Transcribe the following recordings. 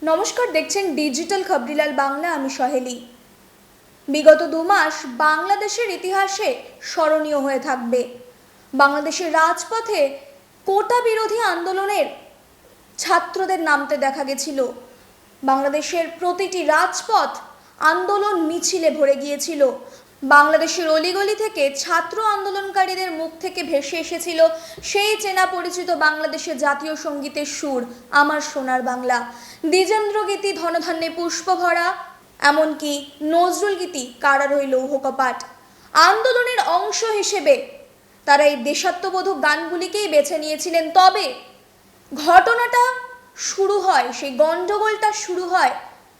নমস্কার, দেখছেন ডিজিটাল খবরিলাল বাংলা। আমি সহেলি। বিগত 2 মাস বাংলাদেশের ইতিহাসে স্মরণীয় হয়ে থাকবে। বাংলাদেশের রাজপথে কোটা বিরোধী আন্দোলনের ছাত্রদের নামতে দেখা গেছিল। বাংলাদেশের প্রতিটি রাজপথ আন্দোলন মিছিলে ভরে গিয়েছিল। বাংলাদেশের অলিগলি থেকে ছাত্র আন্দোলনকারীদের মুখ থেকে ভেসে এসেছিল সেই চেনা পরিচিত বাংলাদেশের জাতীয় সঙ্গীতের সুর, আমার সোনার বাংলা। দ্বিজেন্দ্র গীতি, ধনধান্যে পুষ্প ভরা, এমনকি নজরুল গীতি, কারারই লৌহ কপাট। আন্দোলনের অংশ হিসেবে তারা এই দেশাত্মবোধক গানগুলিকেই বেছে নিয়েছিলেন। তবে ঘটনাটা শুরু হয়, সেই গন্ডগোলটা শুরু হয়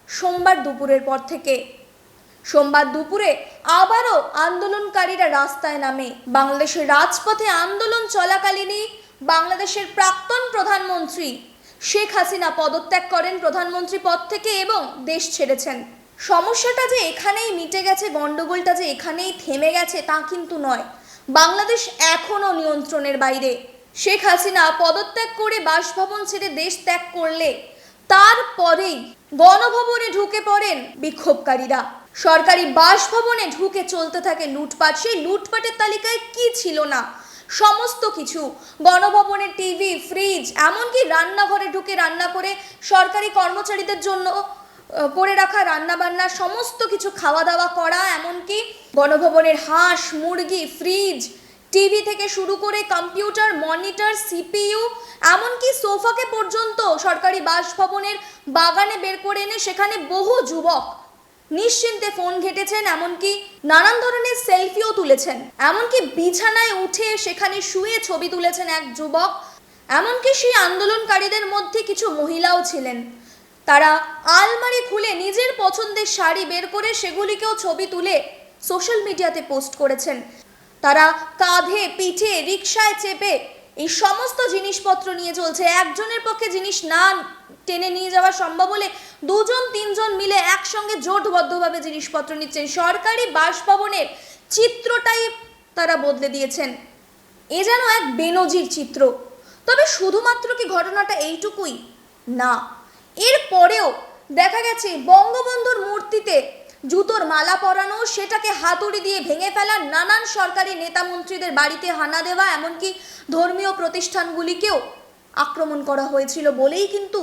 সোমবার দুপুরের পর থেকে। সোমবার দুপুরে আবারও আন্দোলনকারীরা রাস্তায় নামে। বাংলাদেশের রাজপথে আন্দোলন চলাকালীনই বাংলাদেশের প্রাক্তন প্রধানমন্ত্রী শেখ হাসিনা পদত্যাগ করেন প্রধানমন্ত্রী পদ থেকে এবং দেশ ছেড়েছেন। সমস্যাটা যে এখানেই মিটে গেছে, গন্ডগোলটা যে এখানেই থেমে গেছে তা কিন্তু নয়। বাংলাদেশ এখনও নিয়ন্ত্রণের বাইরে। শেখ হাসিনা পদত্যাগ করে বাসভবন ছেড়ে দেশ ত্যাগ করলে তারপরেই গণভবনে ঢুকে পড়েন বিক্ষোভকারীরা। সরকারি বাসভবনে ঢুকে চলতে থাকে লুটপাট। সেই লুটপাটের তালিকায় কি ছিল না, সমস্ত কিছু। গণভবনের টিভি, ফ্রিজ, এমনকি রান্নাঘরে ঢুকে রান্না করে সরকারি কর্মচারীদের জন্য করে রাখা রান্নাবান্না, সমস্ত কিছু খাওয়া দাওয়া করা, এমনকি গণভবনের হাঁস, মুরগি, ফ্রিজ, টিভি থেকে শুরু করে কম্পিউটার, মনিটর, সিপিইউ, এমনকি সোফাকে পর্যন্ত সরকারি বাসভবনের বাগানে বের করে এনে সেখানে বহু যুবক নিশ্চিন্তে ফোন ঘেটেছেন, এমনকি নানান ধরনের সেলফিও তুলেছেন। এমনকি বিছানায় উঠে সেখানে শুয়ে ছবি তুলেছেন এক যুবক। এমনকি সেই আন্দোলনকারীদের মধ্যে কিছু মহিলাও ছিলেন। তারা আলমারি খুলে নিজের পছন্দের শাড়ি বের করে সেগুলিকেও ছবি তুলে সোশ্যাল মিডিয়াতে পোস্ট করেছেন। তারা কাঁধে, পিঠে, রিকশায় চেপে এই সমস্ত জিনিসপত্র নিয়ে চলছে। একজনের পক্ষে জিনিস না টেনে নিয়ে যাওয়া সম্ভব হলে 2-3 মিলে একসঙ্গে জোটবদ্ধভাবে জিনিসপত্র নিচ্ছেন। সরকারি বাসভবনের চিত্রটাই তারা বদলে দিয়েছেন। এ যেন এক বেনজির চিত্র। তবে শুধুমাত্র কি ঘটনাটা এইটুকুই? না, এর পরেও দেখা গেছে বঙ্গবন্ধুর মূর্তিতে জুতোর মালা পরানো, সেটাকে হাতুড়ি দিয়ে ভেঙে ফেলা, নানান সরকারি নেতা মন্ত্রীদের বাড়িতে হানা দেওয়া, এমনকি ধর্মীয় প্রতিষ্ঠানগুলিকেও আক্রমণ করা হয়েছিল বলেই কিন্তু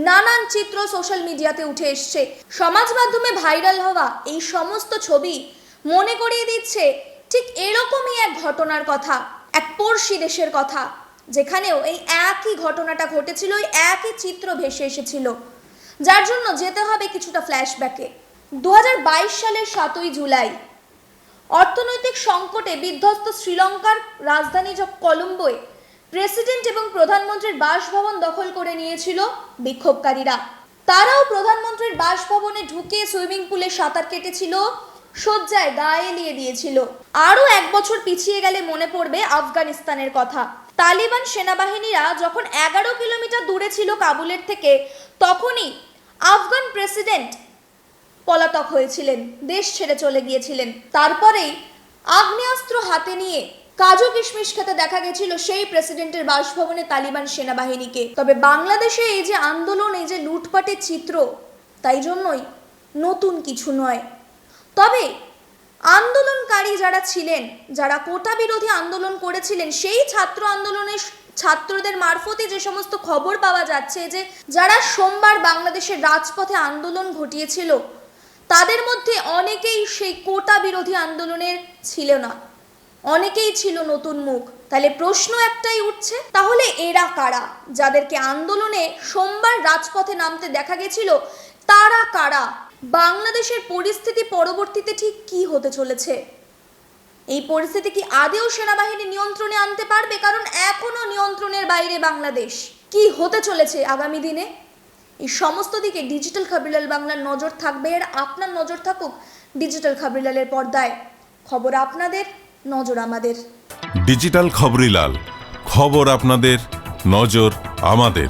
নানান চিত্র সোশ্যাল মিডিয়াতে উঠে এসছে। সমাজ মাধ্যমে ভাইরাল হওয়া এই সমস্ত ছবি মনে করিয়ে দিচ্ছে ঠিক এরকমই এক ঘটনার কথা, এক পড়শি দেশের কথা, যেখানেও এই একই ঘটনাটা ঘটেছিল, এই একই চিত্র ভেসে এসেছিল। যার জন্য যেতে হবে কিছুটা ফ্ল্যাশব্যাকে। 2022 সালের 7ই জুলাই অর্থনৈতিক সংকটে বিধ্বস্ত শ্রীলঙ্কার রাজধানী কলম্বোয় প্রেসিডেন্ট এবং প্রধানমন্ত্রীর বাসভবন দখল করে নিয়েছিল বিক্ষোভকারীরা। তারাও প্রধানমন্ত্রীর বাসভবনে ঢুকে সুইমিং পুলে সাঁতার কেটেছিল, শয্যায় গা এলিয়ে দিয়েছিল। আরও 1 বছর পিছিয়ে গেলে মনে পড়বে আফগানিস্তানের কথা। তালিবান সেনাবাহিনীরা যখন 11 কিলোমিটার দূরে ছিল কাবুলের থেকে, তখনই আফগান প্রেসিডেন্ট পলাতক হয়েছিলেন, দেশ ছেড়ে চলে গিয়েছিলেন। তারপরেই আগ্নেয়াস্ত্র হাতে নিয়ে কাজু কিশমিশ খেতে দেখা গেছিল সেই প্রেসিডেন্টের বাসভবনে তালিবান সেনাবাহিনীকে। তবে বাংলাদেশে এই যে আন্দোলন, এই যে লুটপাটের চিত্র, তাই জন্যই নতুন কিছু নয়। তবে আন্দোলনকারী যারা ছিলেন, যারা কোটা বিরোধী আন্দোলন করেছিলেন, সেই ছাত্র আন্দোলনের ছাত্রদের মারফতে যে সমস্ত খবর পাওয়া যাচ্ছে যে যারা সোমবার বাংলাদেশের রাজপথে আন্দোলন ঘটিয়েছিল, তাদের মধ্যে অনেকেই সেই কোটা বিরোধী আন্দোলনের ছিল না, অনেকেই ছিল নতুন মুখ। তাহলে প্রশ্ন একটাই উঠছে, তাহলে এরা কারা? যাদেরকে আন্দোলনে সোমবার রাজপথে নামতে দেখা গেছিল, তারা কারা? বাংলাদেশের পরিস্থিতি পরবর্তীতে ঠিক কি হতে চলেছে? এই পরিস্থিতি কি আদেও সেনাবাহিনী নিয়ন্ত্রণে আনতে পারবে? কারণ এখনো নিয়ন্ত্রণের বাইরে বাংলাদেশ। কি হতে চলেছে আগামী দিনে? এই সমস্ত দিকে ডিজিটাল খবরিলাল বাংলার নজর থাকবে। আর আপনার নজর থাকুক ডিজিটাল খবরিলালের পর্দায়। খবর আপনাদের, নজর আমাদের। ডিজিটাল খবরিলাল, খবর আপনাদের, নজর আমাদের।